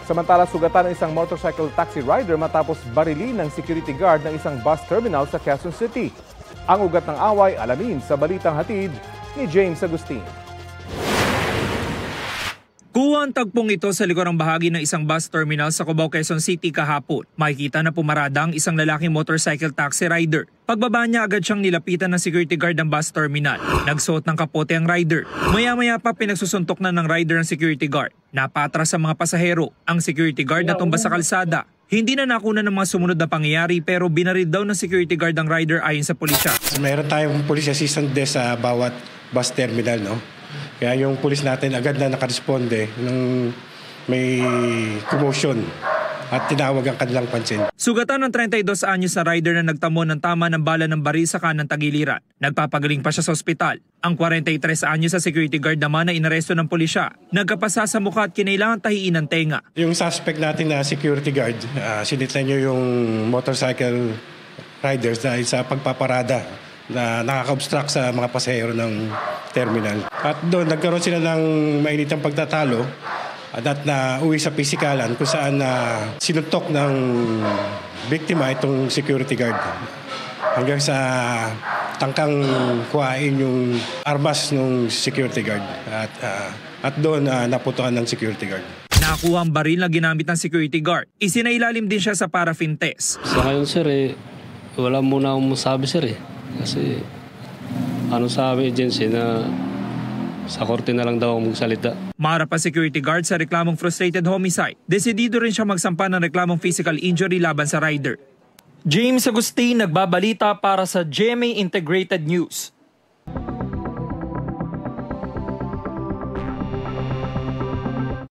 Samantala, sugatan ng isang motorcycle taxi rider matapos barilin ng security guard ng isang bus terminal sa Quezon City. Ang ugat ng away, alamin sa balitang hatid ni James Agustin. Kuha ang tagpong ito sa likurang bahagi ng isang bus terminal sa Cubao, Quezon City kahapon. Makikita na pumarada ang isang lalaking motorcycle taxi rider. Pagbaba niya, agad siyang nilapitan ng security guard ng bus terminal. Nagsuot ng kapote ang rider. Maya-maya pa pinagsusuntok na ng rider ang security guard. Napatras sa mga pasahero. Ang security guard natumba sa kalsada. Hindi na nakuna ng mga sumunod na pangyayari pero binaril daw ng security guard ang rider ayon sa pulisya. Meron tayong police assistant desk sa bawat bus terminal, no? Kaya yung pulis natin agad na nakaresponde nung may commotion at tinawag ang kanilang pansin. Sugatan ng 32 anyos sa rider na nagtamo ng tama ng bala ng baril sa kanang tagiliran. Nagpapagaling pa siya sa ospital. Ang 43 anyos sa security guard naman na inaresto ng pulisya. Nagkapasa sa mukha at kinailangan tahiin ng tenga. Yung suspect natin na security guard, sinitlan nyo yung motorcycle riders dahil sa pagpaparada na nakaka-obstruct sa mga pasahero ng terminal. At doon nagkaroon sila ng mainitang pagtatalo at na uwi sa pisikalan kung saan sinuntok ng biktima itong security guard hanggang sa tangkang kuhain yung armas ng security guard at doon naputukan ng security guard. Nakuha ang baril na ginamit ng security guard. Isinailalim din siya sa paraffin test. Sa ngayon sir, wala muna akong masabi sir . Kasi sa aming agency na sa korte na lang daw magsalita. Maharap ang security guard sa reklamong frustrated homicide. Desidido rin siya magsampa ng reklamong physical injury laban sa rider. James Agustin, nagbabalita para sa GMA Integrated News.